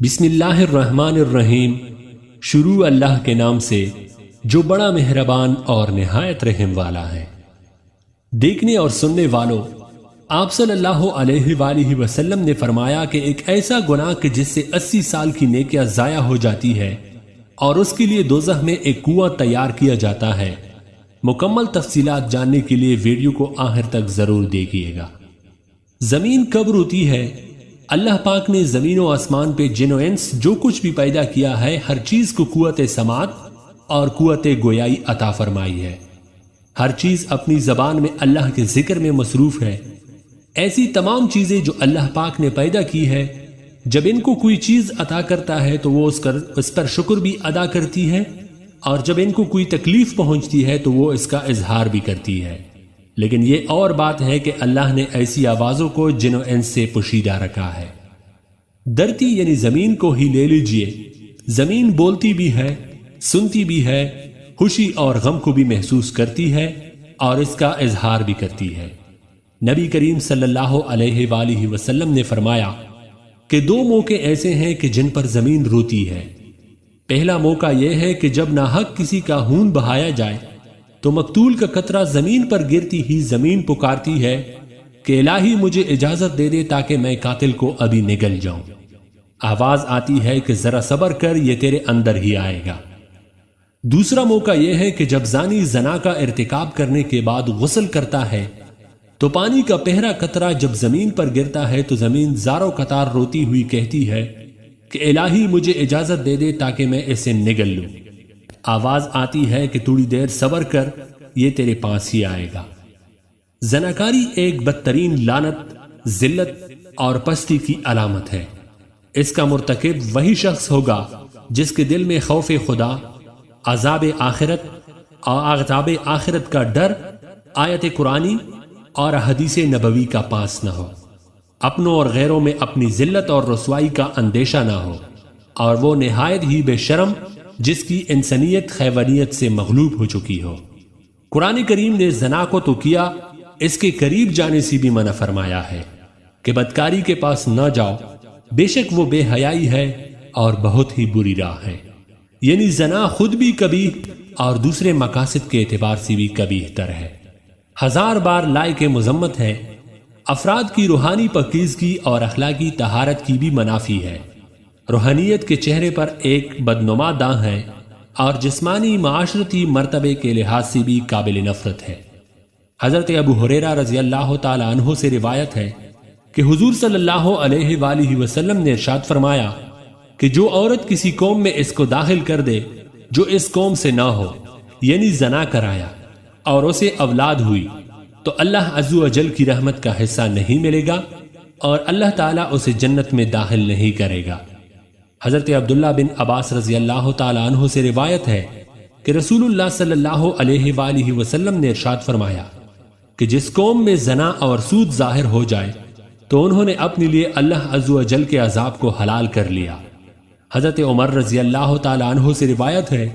بسم اللہ الرحمن الرحیم۔ شروع اللہ کے نام سے جو بڑا مہربان اور نہایت رحم والا ہے۔ دیکھنے اور سننے والوں، آپ صلی اللہ علیہ وآلہ وسلم نے فرمایا کہ ایک ایسا گناہ کہ جس سے 80 سال کی نیکیاں ضائع ہو جاتی ہے اور اس کے لیے دوزخ میں ایک کنواں تیار کیا جاتا ہے۔ مکمل تفصیلات جاننے کے لیے ویڈیو کو آخر تک ضرور دیکھیے گا۔ زمین کب روتی ہے؟ اللہ پاک نے زمین و آسمان پہ جن و انس جو کچھ بھی پیدا کیا ہے، ہر چیز کو قوت سماعت اور قوت گویائی عطا فرمائی ہے۔ ہر چیز اپنی زبان میں اللہ کے ذکر میں مصروف ہے۔ ایسی تمام چیزیں جو اللہ پاک نے پیدا کی ہے، جب ان کو کوئی چیز عطا کرتا ہے تو وہ اس پر شکر بھی ادا کرتی ہے، اور جب ان کو کوئی تکلیف پہنچتی ہے تو وہ اس کا اظہار بھی کرتی ہے۔ لیکن یہ اور بات ہے کہ اللہ نے ایسی آوازوں کو جن و انس سے پوشیدہ رکھا ہے۔ دھرتی یعنی زمین کو ہی لے لیجئے، زمین بولتی بھی ہے، سنتی بھی ہے، خوشی اور غم کو بھی محسوس کرتی ہے اور اس کا اظہار بھی کرتی ہے۔ نبی کریم صلی اللہ علیہ وآلہ وسلم نے فرمایا کہ 2 موقع ایسے ہیں کہ جن پر زمین روتی ہے۔ پہلا موقع یہ ہے کہ جب ناحق کسی کا خون بہایا جائے تو مقتول کا قطرہ زمین پر گرتی ہی زمین پکارتی ہے کہ الہی مجھے اجازت دے دے تاکہ میں قاتل کو ابھی نگل جاؤں۔ آواز آتی ہے کہ ذرا صبر کر، یہ تیرے اندر ہی آئے گا۔ دوسرا موقع یہ ہے کہ جب زانی زنا کا ارتکاب کرنے کے بعد غسل کرتا ہے تو پانی کا پہلا قطرہ جب زمین پر گرتا ہے تو زمین زاروں قطار روتی ہوئی کہتی ہے کہ الہی مجھے اجازت دے دے تاکہ میں اسے نگل لوں۔ آواز آتی ہے کہ تھوڑی دیر صبر کر، یہ تیرے پاس ہی آئے گا۔ زناکاری ایک بدترین لعنت، ذلت اور پستی کی علامت ہے۔ اس کا مرتکب وہی شخص ہوگا جس کے دل میں خوف خدا، عذاب آخرت اور عذاب آخرت کا ڈر، آیت قرآنی اور حدیث نبوی کا پاس نہ ہو، اپنوں اور غیروں میں اپنی ذلت اور رسوائی کا اندیشہ نہ ہو، اور وہ نہایت ہی بے شرم جس کی انسانیت حیوانیت سے مغلوب ہو چکی ہو۔ قرآن کریم نے زنا کو تو کیا، اس کے قریب جانے سے بھی منع فرمایا ہے کہ بدکاری کے پاس نہ جاؤ، بے شک وہ بے حیائی ہے اور بہت ہی بری راہ ہے۔ یعنی زنا خود بھی قبیح اور دوسرے مقاصد کے اعتبار سے بھی قبیح تر ہے، 1000 بار لائق مذمت ہے۔ افراد کی روحانی پاکیزگی اور اخلاقی طہارت کی بھی منافی ہے۔ روحانیت کے چہرے پر ایک بدنما داغ ہے اور جسمانی معاشرتی مرتبے کے لحاظ سے بھی قابل نفرت ہے۔ حضرت ابو ہریرہ رضی اللہ تعالی عنہ سے روایت ہے کہ حضور صلی اللہ علیہ وآلہ وسلم نے ارشاد فرمایا کہ جو عورت کسی قوم میں اس کو داخل کر دے جو اس قوم سے نہ ہو، یعنی زنا کرایا اور اسے اولاد ہوئی، تو اللہ عز و جل کی رحمت کا حصہ نہیں ملے گا اور اللہ تعالیٰ اسے جنت میں داخل نہیں کرے گا۔ حضرت عبداللہ بن عباس رضی اللہ تعالیٰ عنہ سے روایت ہے کہ رسول اللہ صلی اللہ علیہ وآلہ وسلم نے ارشاد فرمایا کہ جس قوم میں زنا اور سود ظاہر ہو جائے تو انہوں نے اپنے لیے اللہ عز و جل کے عذاب کو حلال کر لیا۔ حضرت عمر رضی اللہ تعالیٰ عنہ سے روایت ہے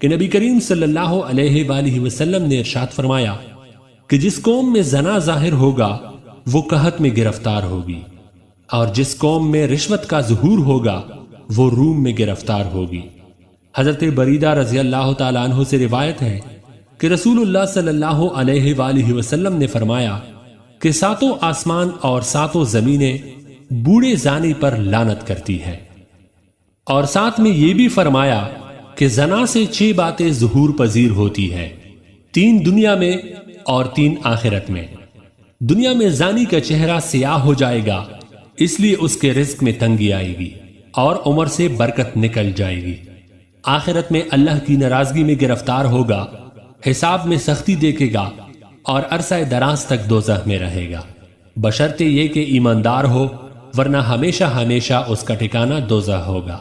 کہ نبی کریم صلی اللہ علیہ وآلہ وسلم نے ارشاد فرمایا کہ جس قوم میں زنا ظاہر ہوگا وہ قحط میں گرفتار ہوگی، اور جس قوم میں رشوت کا ظہور ہوگا وہ روم میں گرفتار ہوگی۔ حضرت بریدہ رضی اللہ تعالیٰ عنہ سے روایت ہے کہ رسول اللہ صلی اللہ علیہ وآلہ وسلم نے فرمایا کہ 7 آسمان اور 7 زمینیں بوڑھے زانی پر لعنت کرتی ہے، اور ساتھ میں یہ بھی فرمایا کہ زنا سے 6 باتیں ظہور پذیر ہوتی ہے، 3 دنیا میں اور 3 آخرت میں۔ دنیا میں زانی کا چہرہ سیاہ ہو جائے گا، اس لیے اس کے رزق میں تنگی آئے گی اور عمر سے برکت نکل جائے گی۔ آخرت میں اللہ کی ناراضگی میں گرفتار ہوگا، حساب میں سختی دیکھے گا اور عرصہ دراز تک دوزخ میں رہے گا، بشرطے یہ کہ ایماندار ہو، ورنہ ہمیشہ ہمیشہ اس کا ٹھکانہ دوزخ ہوگا۔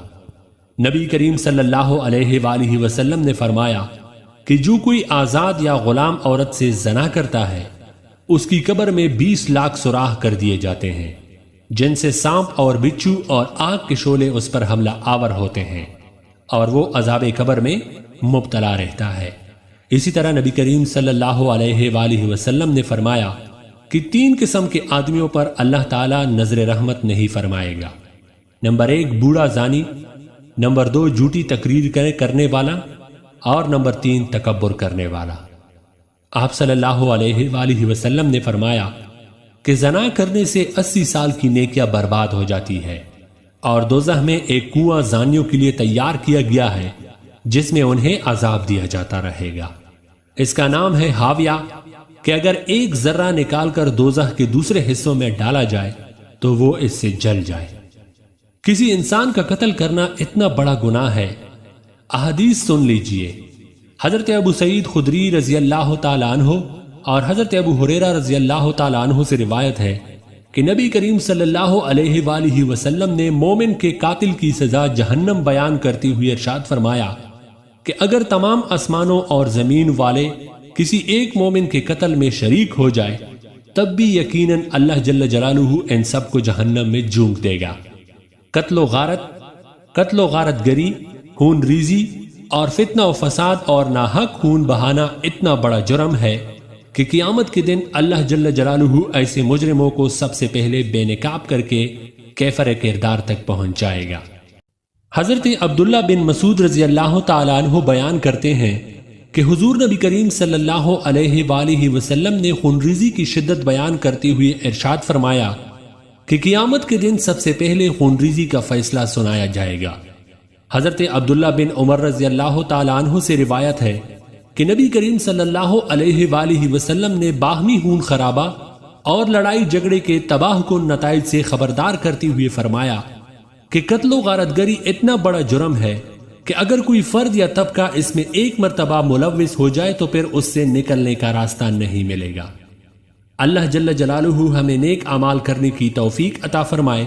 نبی کریم صلی اللہ علیہ وآلہ وسلم نے فرمایا کہ جو کوئی آزاد یا غلام عورت سے زنا کرتا ہے اس کی قبر میں 20 لاکھ سوراخ کر دیے جاتے ہیں، جن سے سانپ اور بچھو اور آگ کے شعلے اس پر حملہ آور ہوتے ہیں، اور وہ عذاب قبر میں مبتلا رہتا ہے۔ اسی طرح نبی کریم صلی اللہ علیہ وآلہ وسلم نے فرمایا کہ 3 قسم کے آدمیوں پر اللہ تعالیٰ نظر رحمت نہیں فرمائے گا۔ نمبر 1 بوڑھا زانی، نمبر 2 جھوٹی تقریر کرنے والا، اور نمبر 3 تکبر کرنے والا۔ آپ صلی اللہ علیہ وآلہ وسلم نے فرمایا کہ زنا کرنے سے 80 سال کی نیکیاں برباد ہو جاتی ہے، اور دوزخ میں ایک کنواں زانیوں کے لیے تیار کیا گیا ہے جس میں انہیں عذاب دیا جاتا رہے گا۔ اس کا نام ہے ہاویہ، کہ اگر ایک ذرہ نکال کر دوزخ کے دوسرے حصوں میں ڈالا جائے تو وہ اس سے جل جائے۔ کسی انسان کا قتل کرنا اتنا بڑا گناہ ہے۔ احادیث سن لیجئے۔ حضرت ابو سعید خدری رضی اللہ تعالیٰ عنہ اور حضرت ابو ہریرہ رضی اللہ تعالیٰ عنہ سے روایت ہے کہ نبی کریم صلی اللہ علیہ وآلہ وسلم نے مومن کے قاتل کی سزا جہنم بیان کرتے ہوئے ارشاد فرمایا کہ اگر تمام آسمانوں اور زمین والے کسی ایک مومن کے قتل میں شریک ہو جائے تب بھی یقیناً اللہ جل جلالہ ان سب کو جہنم میں جھونک دے گا۔ قتل و غارت گری، خون ریزی اور فتنہ و فساد اور ناحق خون بہانا اتنا بڑا جرم ہے کہ قیامت کے دن اللہ جل جلالہ ایسے مجرموں کو سب سے پہلے بے نقاب کر کے کیفر کردار تک پہنچائے گا۔ حضرت عبداللہ بن مسعود رضی اللہ تعالیٰ عنہ بیان کرتے ہیں کہ حضور نبی کریم صلی اللہ علیہ وآلہ وسلم نے خونریزی کی شدت بیان کرتے ہوئے ارشاد فرمایا کہ قیامت کے دن سب سے پہلے خونریزی کا فیصلہ سنایا جائے گا۔ حضرت عبداللہ بن عمر رضی اللہ تعالیٰ عنہ سے روایت ہے کہ نبی کریم صلی اللہ علیہ وآلہ وسلم نے باہمی خون خرابہ اور لڑائی جھگڑے کے تباہ کن نتائج سے خبردار کرتے ہوئے فرمایا کہ قتل و غارت گری اتنا بڑا جرم ہے کہ اگر کوئی فرد یا طبقہ اس میں ایک مرتبہ ملوث ہو جائے تو پھر اس سے نکلنے کا راستہ نہیں ملے گا۔ اللہ جل جلالہ ہمیں نیک اعمال کرنے کی توفیق عطا فرمائے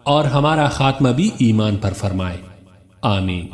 اور ہمارا خاتمہ بھی ایمان پر فرمائے، آمین۔